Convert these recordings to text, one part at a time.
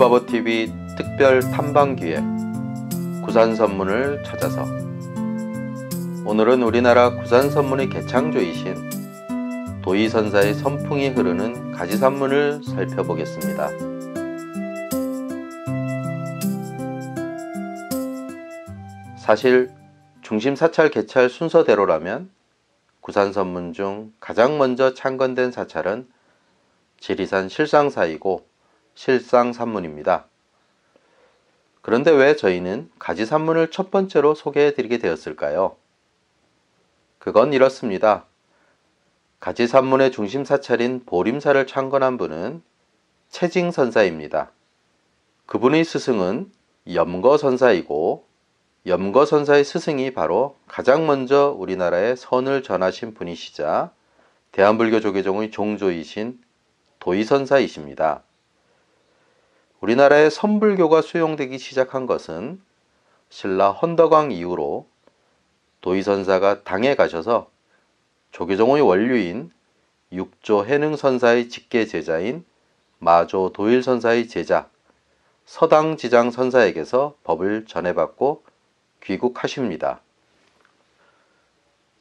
불바보TV 특별 탐방기획 구산선문을 찾아서. 오늘은 우리나라 구산선문의 개창조이신 도의선사의 선풍이 흐르는 가지산문을 살펴보겠습니다. 사실 중심사찰 개찰 순서대로라면 구산선문 중 가장 먼저 창건된 사찰은 지리산 실상사이고 실상산문입니다. 그런데 왜 저희는 가지산문을 첫 번째로 소개해드리게 되었을까요? 그건 이렇습니다. 가지산문의 중심사찰인 보림사를 창건한 분은 채징선사입니다. 그분의 스승은 염거선사이고 염거선사의 스승이 바로 가장 먼저 우리나라에 선을 전하신 분이시자 대한불교 조계종의 종조이신 도의선사이십니다. 우리나라에 선불교가 수용되기 시작한 것은 신라 헌덕왕 이후로 도의선사가 당에 가셔서 조계종의 원류인 육조 해능선사의 직계 제자인 마조 도일선사의 제자 서당지장선사에게서 법을 전해받고 귀국하십니다.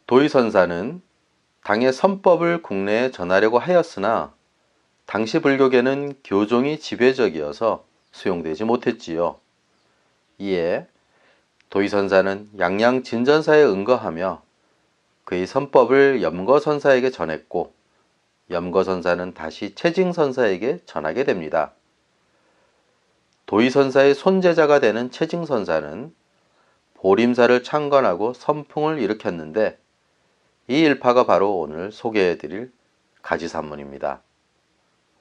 도의선사는 당의 선법을 국내에 전하려고 하였으나 당시 불교계는 교종이 지배적이어서 수용되지 못했지요. 이에 도의선사는 양양진전사에 응거하며 그의 선법을 염거선사에게 전했고 염거선사는 다시 채징선사에게 전하게 됩니다. 도의선사의 손제자가 되는 채징선사는 보림사를 창건하고 선풍을 일으켰는데 이 일파가 바로 오늘 소개해드릴 가지산문입니다.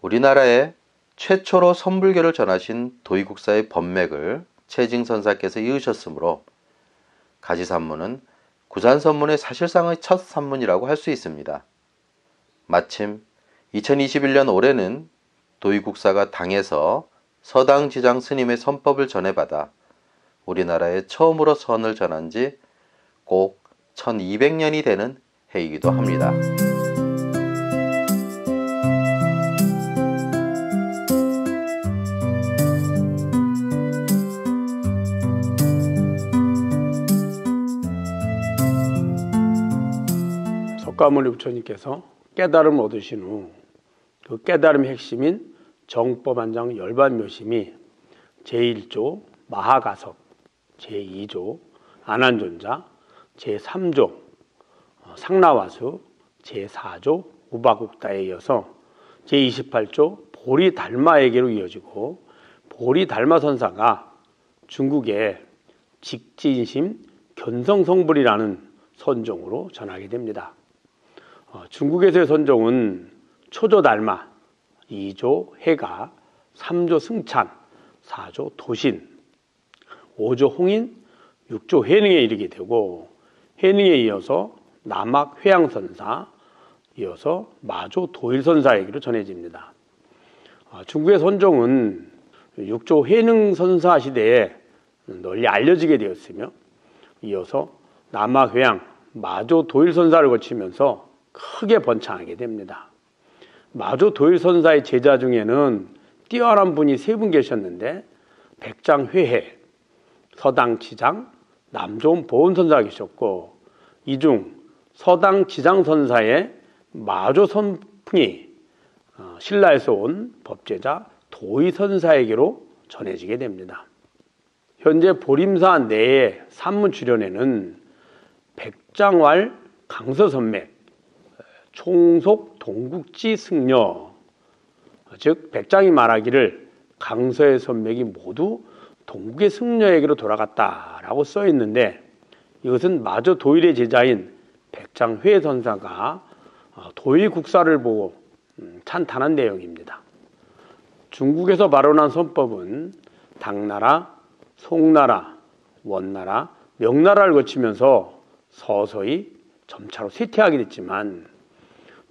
우리나라에 최초로 선불교를 전하신 도의국사의 법맥을 채징선사께서 이으셨으므로 가지산문은 구산선문의 사실상의 첫 산문이라고 할 수 있습니다. 마침 2021년 올해는 도의국사가 당에서 서당지장 스님의 선법을 전해받아 우리나라에 처음으로 선을 전한 지 꼭 1200년이 되는 해이기도 합니다. 석가모니 부처님께서 깨달음을 얻으신 후 그 깨달음의 핵심인 정법안장 열반묘심이 제1조 마하가섭, 제2조 안한존자, 제3조 상나와수, 제4조 우바국다에 이어서 제28조 보리달마에게로 이어지고 보리달마선사가 중국의 직진심 견성성불이라는 선종으로 전하게 됩니다. 중국에서의 선종은 초조 달마, 2조 해가, 3조 승찬, 4조 도신, 5조 홍인, 6조 해능에 이르게 되고 해능에 이어서 남학 회양선사, 이어서 마조 도일선사에게로 전해집니다. 중국의 선종은 6조 해능선사 시대에 널리 알려지게 되었으며 이어서 남학 회양, 마조 도일선사를 거치면서 크게 번창하게 됩니다. 마조 도일선사의 제자 중에는 뛰어난 분이 세 분 계셨는데 백장회해, 서당지장, 남조원 보은선사가 계셨고 이 중 서당지장선사의 마조선풍이 신라에서 온 법제자 도의선사에게로 전해지게 됩니다. 현재 보림사 내의 산문 주련에는 백장왈 강서선맥, 총속 동국지 승려, 즉 백장이 말하기를 강서의 선맥이 모두 동국의 승려에게로 돌아갔다라고 써 있는데 이것은 마저 도일의 제자인 백장회선사가 도의국사를 보고 찬탄한 내용입니다. 중국에서 발원한 선법은 당나라, 송나라, 원나라, 명나라를 거치면서 서서히 점차로 쇠퇴하게 됐지만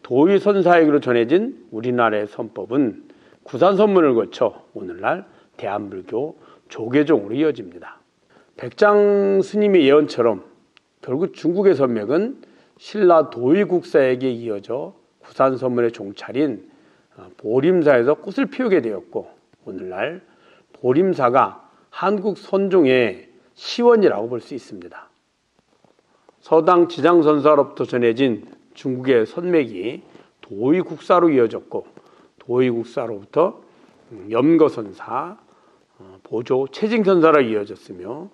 도의선사에게로 전해진 우리나라의 선법은 구산선문을 거쳐 오늘날 대한불교 조계종으로 이어집니다. 백장 스님의 예언처럼 결국 중국의 선맥은 신라 도의국사에게 이어져 구산선문의 종찰인 보림사에서 꽃을 피우게 되었고 오늘날 보림사가 한국 선종의 시원이라고 볼 수 있습니다. 서당 지장선사로부터 전해진 중국의 선맥이 도의국사로 이어졌고, 도의국사로부터 염거선사, 보조 채징선사로 이어졌으며,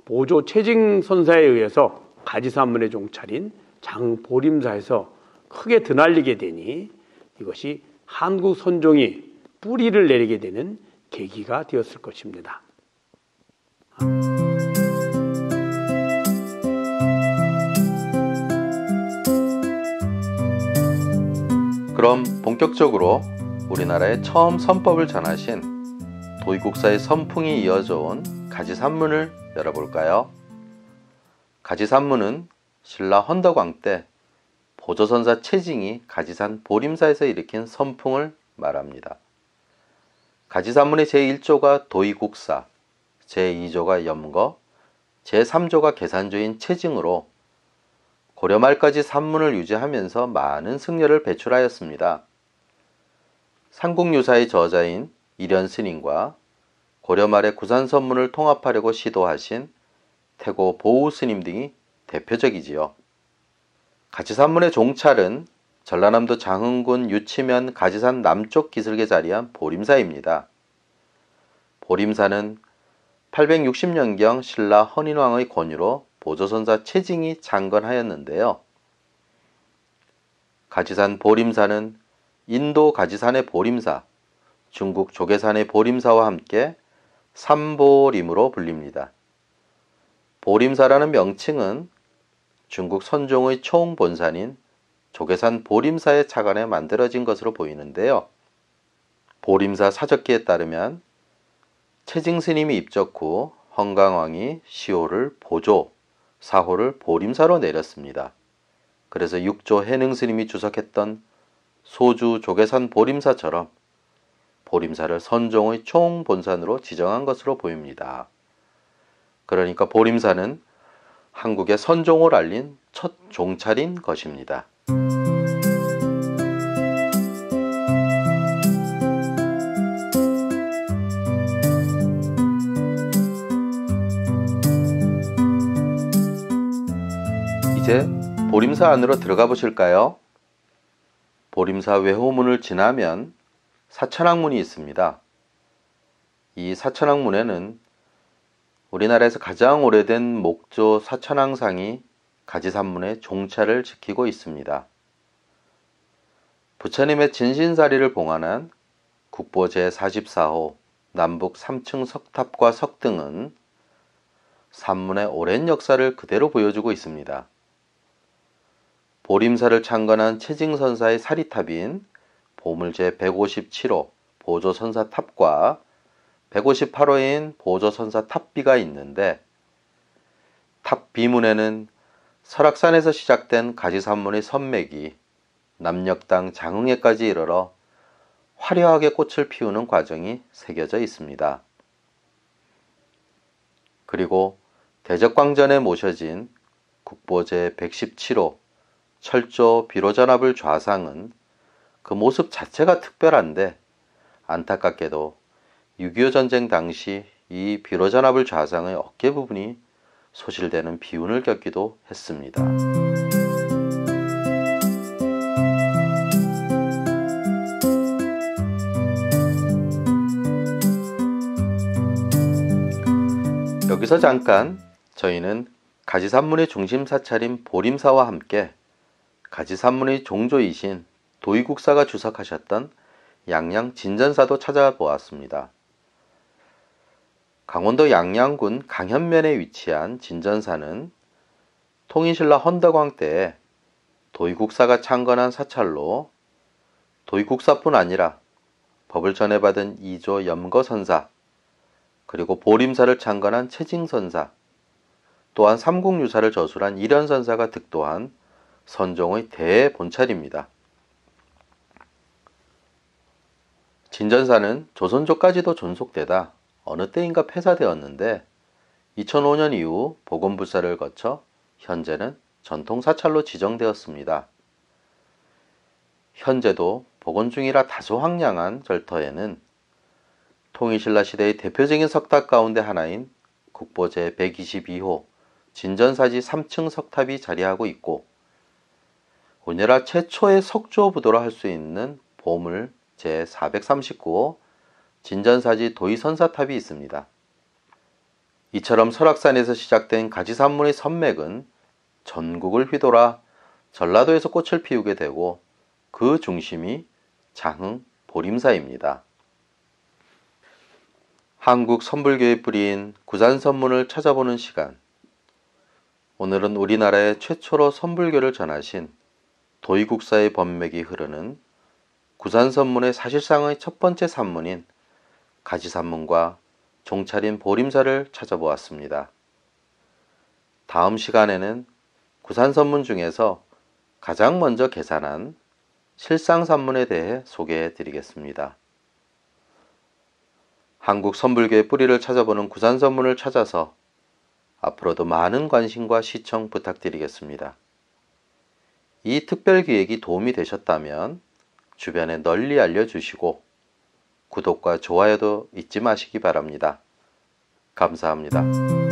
보조 채징선사에 의해서 가지산문의 종찰인 장보림사에서 크게 드날리게 되니 이것이 한국 선종이 뿌리를 내리게 되는 계기가 되었을 것입니다. 그럼 본격적으로 우리나라에 처음 선법을 전하신 도의국사의 선풍이 이어져 온 가지산문을 열어볼까요? 가지산문은 신라 헌덕왕 때 보조선사 채징이 가지산 보림사에서 일으킨 선풍을 말합니다. 가지산문의 제1조가 도의국사, 제2조가 염거, 제3조가 계산조인 채징으로 고려 말까지 산문을 유지하면서 많은 승려를 배출하였습니다. 삼국유사의 저자인 일현스님과 고려 말의 구산선문을 통합하려고 시도하신 태고 보우스님 등이 대표적이지요. 가지산문의 종찰은 전라남도 장흥군 유치면 가지산 남쪽 기슭에 자리한 보림사입니다. 보림사는 860년경 신라 헌인왕의 권유로 보조선사 채징이 창건하였는데요. 가지산 보림사는 인도 가지산의 보림사, 중국 조계산의 보림사와 함께 삼보림으로 불립니다. 보림사라는 명칭은 중국 선종의 총본산인 조계산 보림사에 착안해 만들어진 것으로 보이는데요. 보림사 사적기에 따르면 채징 스님이 입적 후 헌강왕이 시호를 보조, 사호를 보림사로 내렸습니다. 그래서 6조 해능 스님이 주석했던 소주 조계산 보림사처럼 보림사를 선종의 총본산으로 지정한 것으로 보입니다. 그러니까 보림사는 한국의 선종을 알린 첫 종찰인 것입니다. 이제 보림사 안으로 들어가 보실까요? 보림사 외호문을 지나면 사천왕문이 있습니다. 이 사천왕문에는 우리나라에서 가장 오래된 목조 사천왕상이 가지산문의 종찰을 지키고 있습니다. 부처님의 진신사리를 봉안한 국보 제44호 남북 3층 석탑과 석등은 산문의 오랜 역사를 그대로 보여주고 있습니다. 보림사를 창건한 채징선사의 사리탑인 보물 제157호 보조선사탑과 158호인 보조선사탑비가 있는데, 탑 비문에는 설악산에서 시작된 가지산문의 선맥이 남녘땅 장흥에까지 이르러 화려하게 꽃을 피우는 과정이 새겨져 있습니다. 그리고 대적광전에 모셔진 국보 제117호 철조 비로전압을 좌상은 그 모습 자체가 특별한데, 안타깝게도 6.25 전쟁 당시 이 비로전압을 좌상의 어깨 부분이 소실되는 비운을 겪기도 했습니다. 여기서 잠깐 저희는 가지산문의 중심 사찰인 보림사와 함께 가지산문의 종조이신 도의국사가 주석하셨던 양양 진전사도 찾아보았습니다. 강원도 양양군 강현면에 위치한 진전사는 통인신라 헌덕왕 때에 도의국사가 창건한 사찰로 도의국사뿐 아니라 법을 전해받은 2조 염거선사, 그리고 보림사를 창건한 채징선사, 또한 삼국유사를 저술한 일현선사가 득도한 선종의 대본찰입니다. 진전사는 조선조까지도 존속되다 어느 때인가 폐사되었는데 2005년 이후 보건불사를 거쳐 현재는 전통사찰로 지정되었습니다. 현재도 복원 중이라 다소 황량한 절터에는 통일신라 시대의 대표적인 석탑 가운데 하나인 국보제 122호 진전사지 3층 석탑이 자리하고 있고, 우리나라 최초의 석조부도라 할 수 있는 보물 제439호 진전사지 도의선사탑이 있습니다. 이처럼 설악산에서 시작된 가지산문의 선맥은 전국을 휘돌아 전라도에서 꽃을 피우게 되고, 그 중심이 장흥 보림사입니다. 한국 선불교의 뿌리인 구산선문을 찾아보는 시간. 오늘은 우리나라의 최초로 선불교를 전하신 도의국사의 법맥이 흐르는 구산선문의 사실상의 첫 번째 산문인 가지산문과 종찰인 보림사를 찾아보았습니다. 다음 시간에는 구산선문 중에서 가장 먼저 계산한 실상산문에 대해 소개해 드리겠습니다. 한국 선불교의 뿌리를 찾아보는 구산선문을 찾아서 앞으로도 많은 관심과 시청 부탁드리겠습니다. 이 특별기획이 도움이 되셨다면 주변에 널리 알려주시고 구독과 좋아요도 잊지 마시기 바랍니다. 감사합니다.